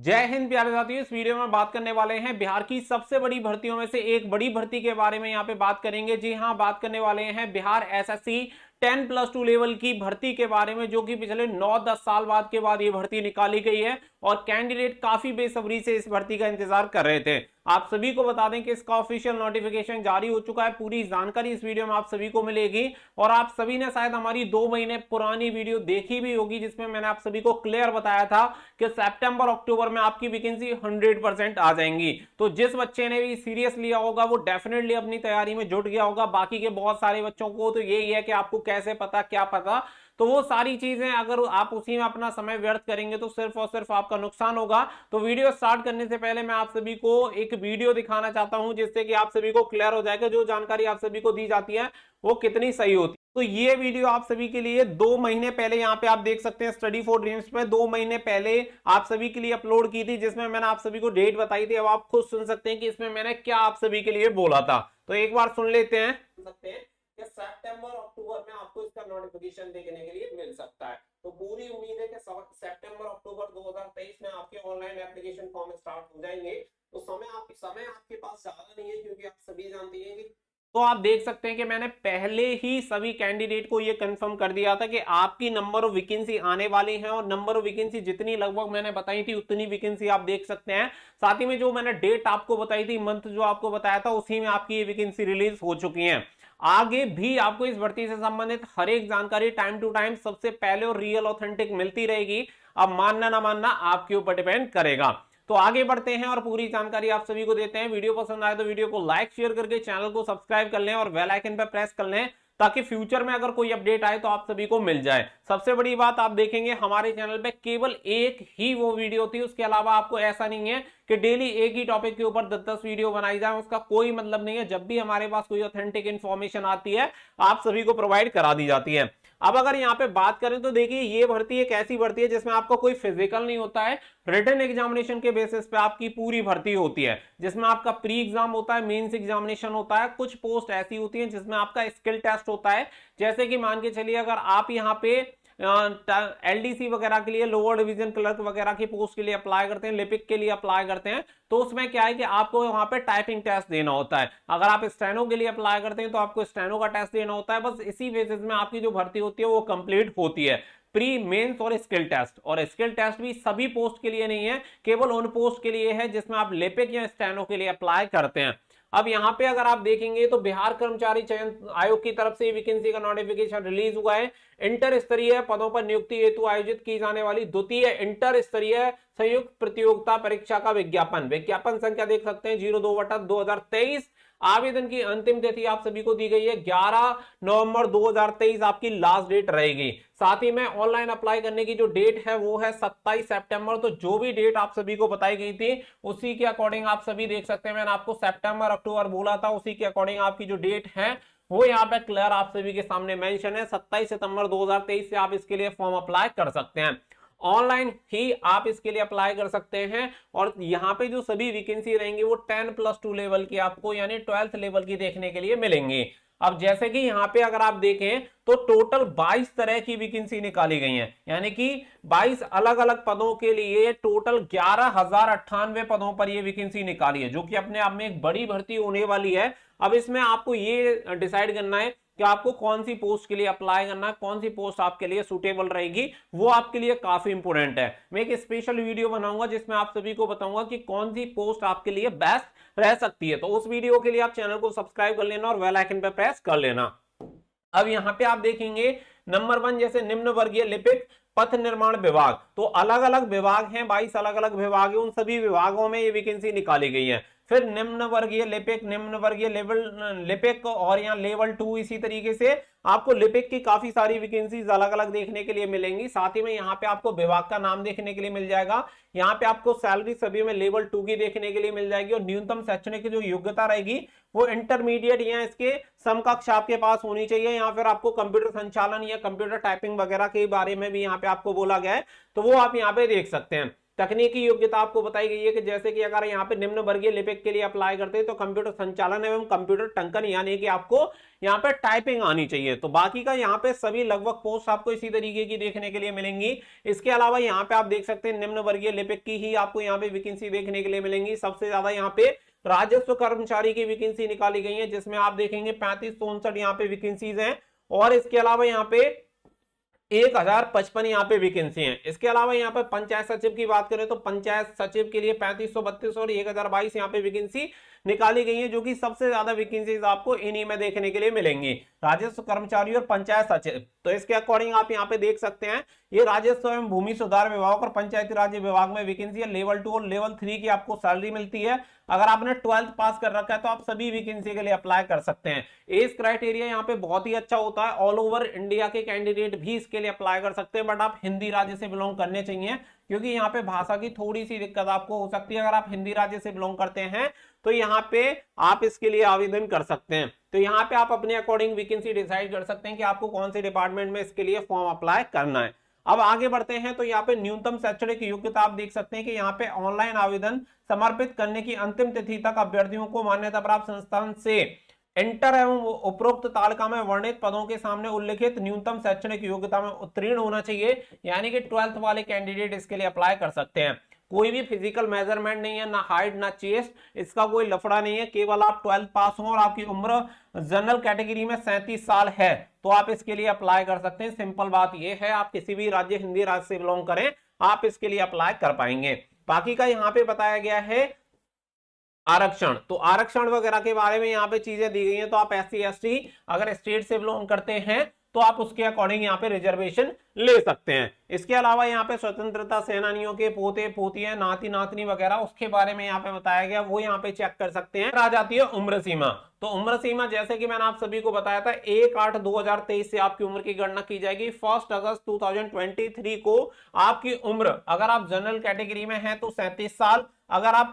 जय हिंद प्यारे साथियों। इस वीडियो में बात करने वाले हैं बिहार की सबसे बड़ी भर्तियों में से एक बड़ी भर्ती के बारे में। यहाँ पे बात करेंगे, जी हाँ, बात करने वाले हैं बिहार एसएससी 10+2 लेवल की भर्ती के बारे में, जो कि पिछले 9-10 साल बाद के बाद ये भर्ती निकाली गई है और कैंडिडेट काफी बेसब्री से इस भर्ती का इंतजार कर रहे थे। आप सभी को बता दें कि इसका ऑफिशियल नोटिफिकेशन जारी हो चुका है। पूरी जानकारी इस वीडियो में आप सभी को मिलेगी और आप सभी ने शायद हमारी 2 महीने पुरानी वीडियो देखी भी होगी, जिसमें मैंने आप सभी को क्लियर बताया था कि सितंबर अक्टूबर में आपकी वैकेंसी 100% आ जाएंगी। तो जिस बच्चे ने भी सीरियस लिया होगा वो डेफिनेटली अपनी तैयारी में जुट गया होगा। बाकी के बहुत सारे बच्चों को तो यही है कि आपको कैसे पता, क्या पता। तो वो सारी चीजें अगर आप उसी में अपना समय व्यर्थ करेंगे तो सिर्फ और सिर्फ आपका नुकसान होगा। तो वीडियो स्टार्ट करने से पहले मैं आप सभी को एक वीडियो दिखाना चाहता हूं, जिससे कि आप सभी को क्लियर हो जाएगा जो जानकारी आप सभी को दी जाती है वो कितनी सही होती है। तो ये वीडियो आप सभी के लिए 2 महीने पहले, यहाँ पे आप देख सकते हैं स्टडी फॉर ड्रीम्स पे 2 महीने पहले आप सभी के लिए अपलोड की थी, जिसमें मैंने आप सभी को डेट बताई थी। अब आप खुद सुन सकते हैं कि इसमें मैंने क्या आप सभी के लिए बोला था। तो एक बार सुन लेते हैं। कि सितंबर अक्टूबर में आपको इसका नोटिफिकेशन देखने के लिए मिल सकता है। तो पूरी उम्मीद है कि सितंबर अक्टूबर 2023 में आपके ऑनलाइन एप्लीकेशन फॉर्म स्टार्ट हो जाएंगे। तो समय आपके पास ज्यादा नहीं है, क्योंकि आप सभी जानते हैं कि तो आप देख सकते हैं कि मैंने पहले ही सभी कैंडिडेट को यह कंफर्म कर दिया था कि आपकी नंबर ऑफ वैकेंसी आने वाली है और नंबर ऑफ वैकेंसी जितनी लगभग मैंने बताई थी उतनी वैकेंसी आप देख सकते हैं। साथ ही में जो मैंने डेट आपको बताई थी, मंथ जो आपको बताया था, उसी में आपकी ये वैकेंसी रिलीज हो चुकी है। आगे भी आपको इस भर्ती से संबंधित हर एक जानकारी टाइम टू टाइम सबसे पहले और रियल ऑथेंटिक मिलती रहेगी। अब मानना ना मानना आपके ऊपर डिपेंड करेगा। तो आगे बढ़ते हैं और पूरी जानकारी आप सभी को देते हैं। वीडियो पसंद आए तो वीडियो को लाइक शेयर करके चैनल को सब्सक्राइब कर लें और बेल आइकन पर प्रेस कर लें, ताकि फ्यूचर में अगर कोई अपडेट आए तो आप सभी को मिल जाए। सबसे बड़ी बात आप देखेंगे, हमारे चैनल पे केवल एक ही वो वीडियो थी, उसके अलावा आपको ऐसा नहीं है कि डेली एक ही टॉपिक के ऊपर 10-10 वीडियो बनाई जाए। उसका कोई मतलब नहीं है। जब भी हमारे पास कोई ऑथेंटिक इंफॉर्मेशन आती है आप सभी को प्रोवाइड करा दी जाती है। अब अगर यहाँ पे बात करें तो देखिए, ये भर्ती एक ऐसी भर्ती है जिसमें आपका कोई फिजिकल नहीं होता है। रिटन एग्जामिनेशन के बेसिस पे आपकी पूरी भर्ती होती है, जिसमें आपका प्री एग्जाम होता है, मेंस एग्जामिनेशन होता है। कुछ पोस्ट ऐसी होती हैं जिसमें आपका स्किल टेस्ट होता है। जैसे कि मान के चलिए, अगर आप यहाँ पे एलडीसी वगैरह के लिए, लोअर डिवीजन क्लर्क वगैरह की पोस्ट के लिए अप्लाई करते हैं, लिपिक के लिए अप्लाई करते हैं, तो उसमें क्या है कि आपको वहां पे टाइपिंग टेस्ट देना होता है। अगर आप स्टेनो के लिए अप्लाई करते हैं तो आपको स्टेनो का टेस्ट देना होता है। बस इसी बेसिस में आपकी जो भर्ती होती है वो कंप्लीट होती है, प्री, मेंस और स्किल टेस्ट। और स्किल टेस्ट भी सभी पोस्ट के लिए नहीं है, केवल उन पोस्ट के लिए है जिसमें आप लिपिक या स्टेनो के लिए अप्लाई करते हैं। अब यहाँ पे अगर आप देखेंगे तो बिहार कर्मचारी चयन आयोग की तरफ से वैकेंसी का नोटिफिकेशन रिलीज हुआ है। इंटर स्तरीय पदों पर नियुक्ति हेतु आयोजित की जाने वाली द्वितीय इंटर स्तरीय संयुक्त प्रतियोगिता परीक्षा का विज्ञापन संख्या देख सकते हैं 02/2023। आवेदन की अंतिम तिथि आप सभी को दी गई है 11 नवंबर 2023 आपकी लास्ट डेट रहेगी। साथ ही में ऑनलाइन अप्लाई करने की जो डेट है वो है 27 सितंबर। तो जो भी डेट आप सभी को बताई गई थी उसी के अकॉर्डिंग आप सभी देख सकते हैं। मैंने आपको सितंबर अक्टूबर बोला था, उसी के अकॉर्डिंग आपकी जो डेट है वो यहाँ पे क्लियर आप सभी के सामने मेंशन है। 27 सितंबर 2023 से आप इसके लिए फॉर्म अप्लाई कर सकते हैं। ऑनलाइन ही आप इसके लिए अप्लाई कर सकते हैं। और यहाँ पे जो सभी वैकेंसी रहेंगी वो 10+2 लेवल की आपको, यानी 12th लेवल की देखने के लिए मिलेंगी। अब जैसे कि यहाँ पे अगर आप देखें तो टोटल 22 तरह की वैकेंसी निकाली गई है, यानी कि 22 अलग अलग पदों के लिए टोटल 11,098 पदों पर ये वैकेंसी निकाली है, जो कि अपने आप में एक बड़ी भर्ती होने वाली है। अब इसमें आपको ये डिसाइड करना है कि आपको कौन सी पोस्ट के लिए अप्लाई करना है, कौन सी पोस्ट आपके लिए सुटेबल रहेगी, वो आपके लिए काफी इंपोर्टेंट है। मैं एक स्पेशल वीडियो बनाऊंगा जिसमें आप सभी को बताऊंगा कि कौन सी पोस्ट आपके लिए बेस्ट रह सकती है। तो उस वीडियो के लिए आप चैनल को सब्सक्राइब कर लेना और बेल आइकन पर प्रेस कर लेना। अब यहाँ पे आप देखेंगे नंबर 1, जैसे निम्न वर्गीय लिपिक पथ निर्माण विभाग, तो अलग अलग विभाग हैं, 22 अलग अलग विभाग है, उन सभी विभागों में ये वैकेंसी निकाली गई है। फिर निम्न वर्गीय लिपिक, निम्न वर्गीय लेवल लिपिक और यहाँ लेवल 2, इसी तरीके से आपको लिपिक की काफी सारी वैकेंसीज अलग अलग देखने के लिए मिलेंगी। साथ ही में यहाँ पे आपको विभाग का नाम देखने के लिए मिल जाएगा। यहाँ पे आपको सैलरी सभी में लेवल 2 की देखने के लिए मिल जाएगी और न्यूनतम शैक्षणिक जो योग्यता रहेगी वो इंटरमीडिएट या इसके समकक्ष आपके पास होनी चाहिए। या फिर आपको कंप्यूटर संचालन या कंप्यूटर टाइपिंग वगैरह के बारे में भी यहाँ पे आपको बोला गया है, तो वो आप यहाँ पे देख सकते हैं। तकनीकी योग्यता आपको बताई गई है कि जैसे कि अगर यहाँ पे निम्न वर्गीय लिपिक के लिए अप्लाई करते हैं तो कंप्यूटर संचालन एवं कंप्यूटर टंकन, यानी कि आपको यहाँ पे टाइपिंग आनी चाहिए। तो बाकी का यहाँ पे सभी लगभग पोस्ट आपको इसी तरीके की देखने के लिए मिलेंगी। इसके अलावा यहाँ पे आप देख सकते हैं निम्न वर्गीय लिपिक की ही आपको यहाँ पे वैकेंसी देखने के लिए मिलेंगी। सबसे ज्यादा यहाँ पे राजस्व कर्मचारी की वैकेंसी निकाली गई है, जिसमें आप देखेंगे 3559 यहाँ पे वैकेंसीज हैं। और इसके अलावा यहाँ पे 1055 यहाँ पे वैकेंसी है। इसके अलावा यहाँ पे पंचायत सचिव की बात करें तो पंचायत सचिव के लिए 3532 और 1022 यहाँ पे वैकेंसी निकाली गई है, जो कि सबसे ज्यादा वैकेंसीज आपको इन्हीं में देखने के लिए मिलेंगी, राजस्व कर्मचारी और पंचायत सचिव। तो इसके अकॉर्डिंग आप यहाँ पे देख सकते हैं ये राजस्व एवं भूमि सुधार विभाग और पंचायती राज विभाग में वैकेंसी है। लेवल 2 और लेवल 3 की आपको सैलरी मिलती है। अगर आपने 12th पास कर रखा है तो आप सभी वैकेंसी के लिए अप्लाई कर सकते हैं। एज क्राइटेरिया यहाँ पे बहुत ही अच्छा होता है, ऑल ओवर इंडिया के कैंडिडेट भी इसके लिए अप्लाई कर सकते हैं, बट आप हिंदी राज्य से बिलोंग करने चाहिए, क्योंकि यहाँ पे भाषा की थोड़ी सी दिक्कत आपको हो सकती है। अगर आप हिंदी राज्य से बिलोंग करते हैं तो यहाँ पे आप इसके लिए आवेदन कर सकते हैं। तो यहाँ पे आप अपने अकॉर्डिंग वैकेंसी डिसाइड कर सकते हैं कि आपको कौन से डिपार्टमेंट में इसके लिए फॉर्म अप्लाई करना है। अब आगे बढ़ते हैं तो यहाँ पे न्यूनतम शैक्षणिक योग्यता आप देख सकते हैं कि यहाँ पे ऑनलाइन आवेदन समर्पित करने की अंतिम तिथि तक अभ्यर्थियों को मान्यता प्राप्त संस्थान से इंटर एवं उपरोक्त तालिका में वर्णित पदों के सामने उल्लिखित न्यूनतम शैक्षणिक योग्यता में उत्तीर्ण होना चाहिए, यानी कि 12th वाले कैंडिडेट इसके लिए अप्लाई कर सकते हैं। कोई भी फिजिकल मेजरमेंट नहीं है, ना हाइट ना चेस्ट, इसका कोई लफड़ा नहीं है, केवल आप 12th पास हो और आपकी उम्र जनरल कैटेगरी में 37 साल है तो आप इसके लिए अप्लाई कर सकते हैं। सिंपल बात यह है, आप किसी भी राज्य हिंदी राज्य से बिलोंग करें आप इसके लिए अप्लाई कर पाएंगे। बाकी का यहाँ पे बताया गया है आरक्षण, तो आरक्षण वगैरह के बारे में यहाँ पे चीजें दी गई हैं। तो आप SC ST अगर स्टेट से बिलोंग करते हैं तो आप उसके अकॉर्डिंग यहाँ पे रिजर्वेशन ले सकते हैं। इसके अलावा यहाँ पे स्वतंत्रता सेनानियों के पोते पोतियां नाती नातनी वगैरह उसके बारे में यहाँ पे बताया गया, वो यहाँ पे चेक कर सकते हैं। आ जाती है उम्र सीमा, तो उम्र सीमा जैसे कि मैंने आप सभी को बताया था 1/8/2023 से आपकी उम्र की गणना की जाएगी। 1 अगस्त 2023 को आपकी उम्र, अगर आप जनरल कैटेगरी में हैं तो 37 साल, अगर आप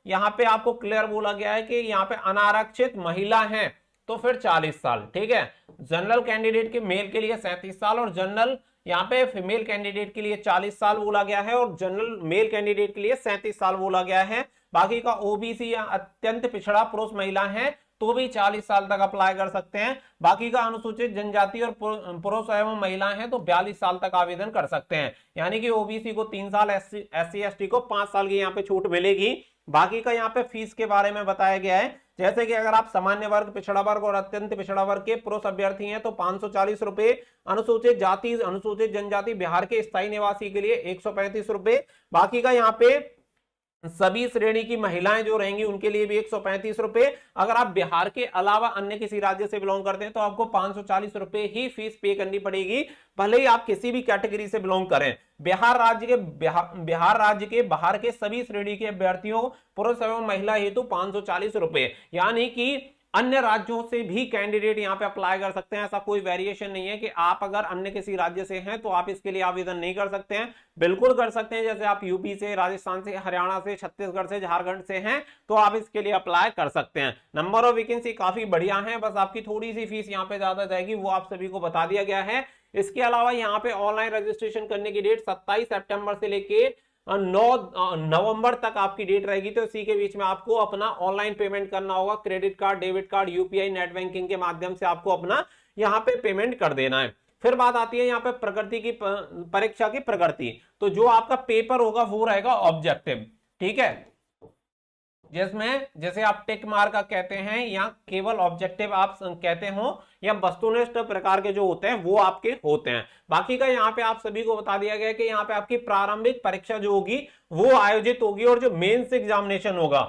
यहाँ पे आपको क्लियर बोला गया है कि यहाँ पे अनारक्षित महिला है तो फिर 40 साल, ठीक है। जनरल कैंडिडेट के मेल के लिए 37 साल और जनरल यहाँ पे फीमेल कैंडिडेट के लिए 40 साल बोला गया है और जनरल मेल कैंडिडेट के लिए 37 साल बोला गया है। बाकी का ओबीसी या अत्यंत पिछड़ा पुरुष महिला है तो भी 40 साल तक अप्लाई कर सकते हैं। बाकी का अनुसूचित जनजाति और पुरुष एवं महिलाएं हैं तो 42 साल तक आवेदन कर सकते हैं, यानी कि ओबीसी को 3 साल, SC ST को 5 साल की यहाँ पे छूट मिलेगी। बाकी का यहाँ पे फीस के बारे में बताया गया है, जैसे कि अगर आप सामान्य वर्ग, पिछड़ा वर्ग और अत्यंत पिछड़ा वर्ग के पुरुष अभ्यर्थी हैं तो 540 रुपए, अनुसूचित जाति अनुसूचित जनजाति बिहार के स्थायी निवासी के लिए 135 रुपए, बाकी का यहाँ पे सभी श्रेणी की महिलाएं जो रहेंगी उनके लिए भी 135 रुपए। अगर आप बिहार के अलावा अन्य किसी राज्य से बिलोंग करते हैं तो आपको 540 रुपए ही फीस पे करनी पड़ेगी, भले ही आप किसी भी कैटेगरी से बिलोंग करें। बिहार राज्य के बाहर के सभी श्रेणी के अभ्यर्थियों पुरुष एवं महिला हेतु 540 रुपए, यानी कि अन्य राज्यों से भी कैंडिडेट यहाँ पे अप्लाई कर सकते हैं। ऐसा कोई वेरिएशन नहीं है कि आप अगर अन्य किसी राज्य से हैं तो आप इसके लिए आवेदन नहीं कर सकते हैं, बिल्कुल कर सकते हैं। जैसे आप यूपी से, राजस्थान से, हरियाणा से, छत्तीसगढ़ से, झारखंड से हैं तो आप इसके लिए अप्लाई कर सकते हैं। नंबर ऑफ वैकेंसी काफी बढ़िया है, बस आपकी थोड़ी सी फीस यहाँ पे ज्यादा जाएगी, वो आप सभी को बता दिया गया है। इसके अलावा यहाँ पे ऑनलाइन रजिस्ट्रेशन करने की डेट 27 सितंबर से लेके 9 नवंबर तक आपकी डेट रहेगी। तो इसी के बीच में आपको अपना ऑनलाइन पेमेंट करना होगा, credit card, debit card, UPI, net banking के माध्यम से आपको अपना यहाँ पे पेमेंट कर देना है। फिर बात आती है यहाँ पे प्रकृति की परीक्षा की प्रकृति, तो जो आपका पेपर होगा वो रहेगा ऑब्जेक्टिव, ठीक है, जिसमें जैसे आप टिक मार्क का कहते हैं या केवल ऑब्जेक्टिव आप कहते हो या वस्तुनिष्ठ प्रकार के जो होते हैं वो आपके होते हैं। बाकी का यहाँ पे आप सभी को बता दिया गया कि यहाँ पे आपकी प्रारंभिक परीक्षा जो होगी वो आयोजित होगी और जो मेंस एग्जामिनेशन होगा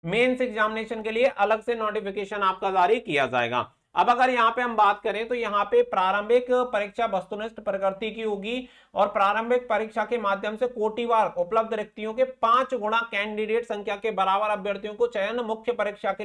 मेंस एग्जामिनेशन के लिए अलग से नोटिफिकेशन आपका जारी किया जाएगा। अब अगर यहाँ पे हम बात करें तो यहाँ पे प्रारंभिक परीक्षा वस्तुनिष्ठ प्रकृति की होगी और प्रारंभिक परीक्षा के माध्यम से कोटिवार उपलब्ध रिक्तियों के 5 गुना कैंडिडेट संख्या के बराबर अभ्यर्थियों को चयन मुख्य परीक्षा के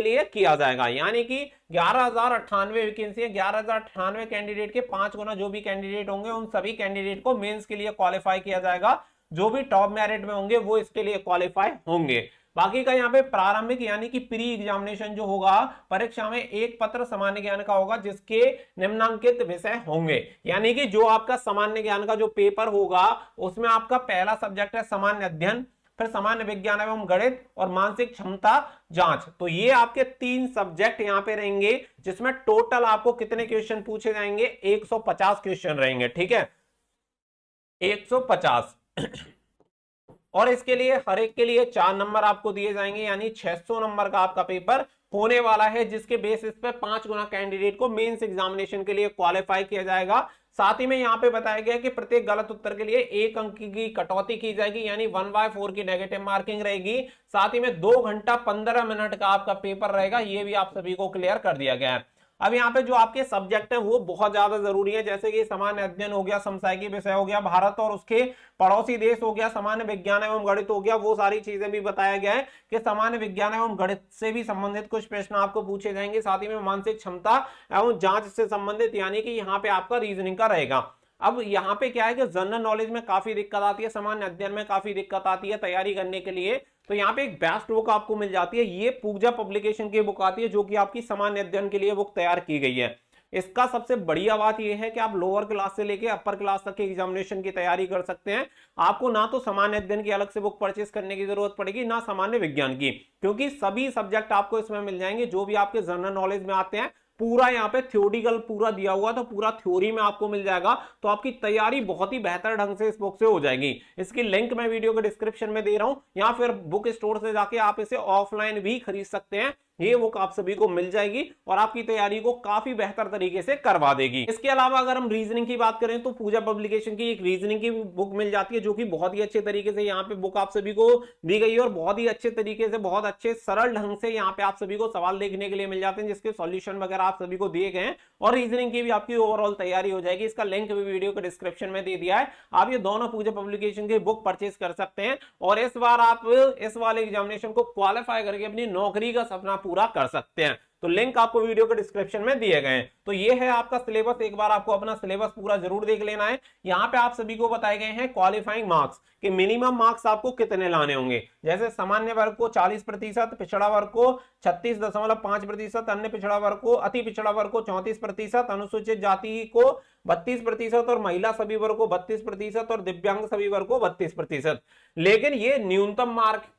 लिए किया जाएगा, यानी कि 11,098 वैकेंसी है, 11,098 कैंडिडेट के 5 गुना जो भी कैंडिडेट होंगे उन सभी कैंडिडेट को मेंस के लिए क्वालिफाई किया जाएगा। जो भी टॉप मेरिट में होंगे वो इसके लिए क्वालिफाई होंगे। बाकी का यहाँ पे प्रारंभिक यानी कि प्री एग्जामिनेशन जो होगा परीक्षा में एक पत्र सामान्य ज्ञान का होगा जिसके निम्नांकित विषय होंगे, यानी कि जो आपका सामान्य ज्ञान का जो पेपर होगा उसमें आपका पहला सब्जेक्ट है सामान्य अध्ययन, फिर सामान्य विज्ञान एवं गणित और मानसिक क्षमता जांच। तो ये आपके 3 सब्जेक्ट यहां पे रहेंगे जिसमें टोटल आपको कितने क्वेश्चन पूछे जाएंगे, 150 क्वेश्चन रहेंगे, ठीक है, 150। और इसके लिए हर एक के लिए 4 नंबर आपको दिए जाएंगे, यानी 600 नंबर का आपका पेपर होने वाला है, जिसके बेसिस पे 5 गुना कैंडिडेट को मेंस एग्जामिनेशन के लिए क्वालिफाई किया जाएगा। साथ ही में यहाँ पे बताया गया कि प्रत्येक गलत उत्तर के लिए 1 अंक की कटौती की जाएगी, यानी 1/4 की नेगेटिव मार्किंग रहेगी। साथ ही में 2 घंटा 15 मिनट का आपका पेपर रहेगा, ये भी आप सभी को क्लियर कर दिया गया है। अब यहाँ पे जो आपके सब्जेक्ट है वो बहुत ज्यादा जरूरी है, जैसे कि सामान्य अध्ययन हो गया, समसामयिक विषय हो गया, भारत और उसके पड़ोसी देश हो गया, सामान्य विज्ञान एवं गणित हो गया, वो सारी चीजें भी बताया गया है कि सामान्य विज्ञान एवं गणित से भी संबंधित कुछ प्रश्न आपको पूछे जाएंगे। साथ ही में मानसिक क्षमता एवं जांच से संबंधित, यानी कि यहाँ पे आपका रीजनिंग का रहेगा। अब यहाँ पे क्या है कि जनरल नॉलेज में काफी दिक्कत आती है, सामान्य अध्ययन में काफी दिक्कत आती है तैयारी करने के लिए, तो यहाँ पे एक बेस्ट बुक आपको मिल जाती है, ये पूजा पब्लिकेशन की बुक आती है जो कि आपकी सामान्य अध्ययन के लिए बुक तैयार की गई है। इसका सबसे बढ़िया बात यह है कि आप लोअर क्लास से लेके अपर क्लास तक के एग्जामिनेशन की तैयारी कर सकते हैं। आपको ना तो सामान्य अध्ययन की अलग से बुक परचेस करने की जरूरत पड़ेगी, ना सामान्य विज्ञान की, क्योंकि सभी सब्जेक्ट आपको इसमें मिल जाएंगे जो भी आपके जनरल नॉलेज में आते हैं। पूरा यहाँ पे थ्योरिटिकल पूरा दिया हुआ, तो पूरा थ्योरी में आपको मिल जाएगा, तो आपकी तैयारी बहुत ही बेहतर ढंग से इस बुक से हो जाएगी। इसकी लिंक मैं वीडियो के डिस्क्रिप्शन में दे रहा हूं, या फिर बुक स्टोर से जाके आप इसे ऑफलाइन भी खरीद सकते हैं। ये बुक आप सभी को मिल जाएगी और आपकी तैयारी को काफी बेहतर तरीके से करवा देगी। इसके अलावा अगर हम रीजनिंग की बात करें तो पूजा पब्लिकेशन की एक रीजनिंग की बुक मिल जाती है, जो कि बहुत ही अच्छे तरीके से यहाँ पे बुक आप सभी को दी गई है और बहुत ही अच्छे तरीके से, बहुत अच्छे सरल ढंग से यहाँ पे आप सभी को सवाल देखने के लिए मिल जाते हैं, जिसके सॉल्यूशन वगैरह आप सभी को दिए गए हैं और रीजनिंग की भी आपकी ओवरऑल तैयारी हो जाएगी। इसका लिंक भी वीडियो के डिस्क्रिप्शन में दे दिया है, आप ये दोनों पूजा पब्लिकेशन की बुक परचेज कर सकते हैं और इस बार आप इस वाले एग्जामिनेशन को क्वालिफाई करके अपनी नौकरी का सपना पूरा कर सकते हैं। तो लिंक आपको वीडियो के डिस्क्रिप्शन में दिए गए हैं। तो ये है आपका सिलेबस, एक बार आपको अपना सिलेबस पूरा जरूर देख लेना है। यहाँ पे आप सभी को बताए गए हैं क्वालिफाइंग मार्क्स कि मिनिमम मार्क्स आपको कितने लाने होंगे। जैसे सामान्य वर्ग को 40%, पिछड़ा वर्ग को 36.5%, अन्य पिछड़ा वर्ग को, अति पिछड़ा वर्ग को 34%, अनुसूचित जाति को 32% और महिला सभी वर्ग को 32% और दिव्यांग सभी वर्ग को 32%। लेकिन ये न्यूनतम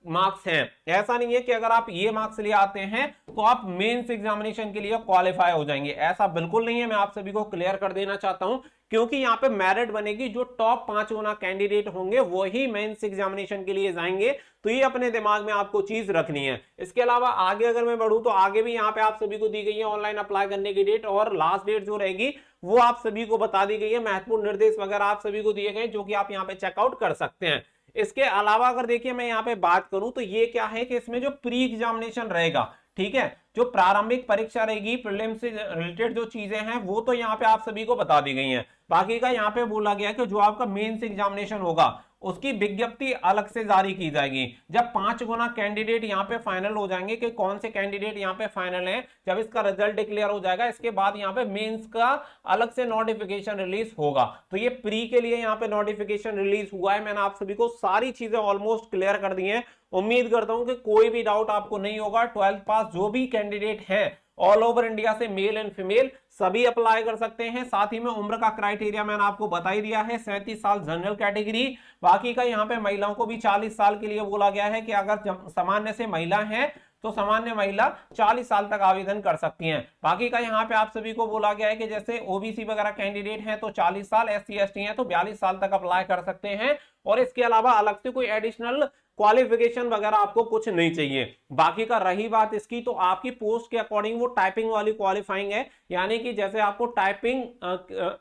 मार्क्स हैं, ऐसा नहीं है कि अगर आप ये मार्क्स ले आते हैं तो आप मेंस एग्जामिनेशन के लिए क्वालिफाई हो जाएंगे, ऐसा बिल्कुल नहीं है। मैं आप सभी को क्लियर कर देना चाहता हूं, क्योंकि यहाँ पे मेरिट बनेगी, जो टॉप 5 गुना कैंडिडेट होंगे वही मेंस एग्जामिनेशन के लिए जाएंगे। तो ये अपने दिमाग में आपको चीज रखनी है। इसके अलावा आगे अगर मैं बढ़ूं तो आगे भी यहाँ पे आप सभी को दी गई है ऑनलाइन अप्लाई करने की डेट, और लास्ट डेट जो रहेगी वो आप सभी को बता दी गई है। महत्वपूर्ण निर्देश वगैरह आप सभी को दिए गए जो कि आप यहाँ पे चेकआउट कर सकते हैं। इसके अलावा अगर देखिए मैं यहाँ पे बात करूं तो ये क्या है कि इसमें जो प्री एग्जामिनेशन रहेगा, ठीक है, जो प्रारंभिक परीक्षा रहेगी, प्रीलिम से रिलेटेड जो चीजें हैं वो तो यहाँ पे आप सभी को बता दी गई हैं। बाकी का यहाँ पे बोला गया कि जो आपका मेंस एग्जामिनेशन होगा उसकी विज्ञप्ति अलग से जारी की जाएगी जब 5 गुना कैंडिडेट यहाँ पे फाइनल हो जाएंगे कि कौन से कैंडिडेट यहाँ पे फाइनल है। जब इसका रिजल्ट डिक्लेयर हो जाएगा इसके बाद यहाँ पे मेंस का अलग से नोटिफिकेशन रिलीज होगा। तो ये प्री के लिए यहाँ पे नोटिफिकेशन रिलीज हुआ है। मैंने आप सभी को सारी चीजें ऑलमोस्ट क्लियर कर दी हैं। उम्मीद करता हूं कि कोई भी डाउट आपको नहीं होगा। 12th पास जो भी कैंडिडेट हैं ऑल ओवर इंडिया से, मेल एंड फीमेल सभी अप्लाई कर सकते हैं। साथ ही में उम्र का क्राइटेरिया मैंने आपको बता ही दिया है, 37 साल जनरल कैटेगरी। बाकी का यहाँ पे महिलाओं को भी 40 साल के लिए बोला गया है कि अगर सामान्य से महिला है तो सामान्य महिला 40 साल तक आवेदन कर सकती हैं। बाकी का यहाँ पे आप सभी को बोला गया है कि जैसे ओबीसी वगैरह कैंडिडेट हैं तो 40 साल, SC ST हैं तो 42 साल तक अप्लाई कर सकते हैं। और इसके अलावा अलग से कोई एडिशनल क्वालिफिकेशन वगैरह आपको कुछ नहीं चाहिए। बाकी का रही बात इसकी, तो आपकी पोस्ट के अकॉर्डिंग वो टाइपिंग वाली क्वालिफाइंग है, यानी कि जैसे आपको टाइपिंग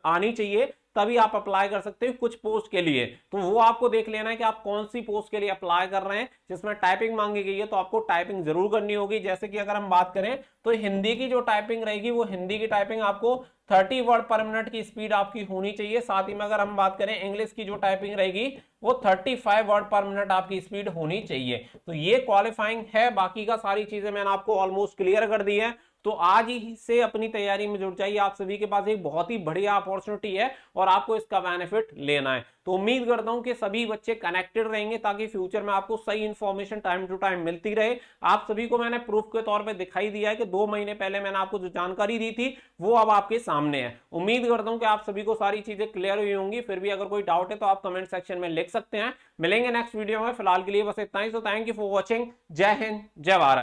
आनी चाहिए तभी आप अप्लाई कर सकते हो कुछ पोस्ट के लिए। तो वो आपको देख लेना है कि आप कौन सी पोस्ट के लिए अप्लाई कर रहे हैं जिसमें टाइपिंग मांगी गई है, तो आपको टाइपिंग जरूर करनी होगी। जैसे कि अगर हम बात करें तो हिंदी की जो टाइपिंग रहेगी वो हिंदी की टाइपिंग आपको 30 वर्ड पर मिनट की स्पीड आपकी होनी चाहिए। साथ ही में अगर हम बात करें इंग्लिश की जो टाइपिंग रहेगी वो 35 वर्ड पर मिनट आपकी स्पीड होनी चाहिए। तो ये क्वालिफाइंग है। बाकी का सारी चीजें मैंने आपको ऑलमोस्ट क्लियर कर दी है। तो आज ही से अपनी तैयारी में जुट जाइए। आप सभी के पास एक बहुत ही बढ़िया अपॉर्चुनिटी है और आपको इसका बेनिफिट लेना है। तो उम्मीद करता हूं कि सभी बच्चे कनेक्टेड रहेंगे ताकि फ्यूचर में आपको सही इंफॉर्मेशन टाइम टू टाइम मिलती रहे। आप सभी को मैंने प्रूफ के तौर पे दिखाई दिया है कि 2 महीने पहले मैंने आपको जो जानकारी दी थी वो अब आपके सामने है। उम्मीद करता हूं कि आप सभी को सारी चीजें क्लियर हुई होंगी। फिर भी अगर कोई डाउट है तो आप कमेंट सेक्शन में लिख सकते हैं। मिलेंगे नेक्स्ट वीडियो में, फिलहाल के लिए बस इतना ही। So thank you for watching. जय हिंद, जय भारत।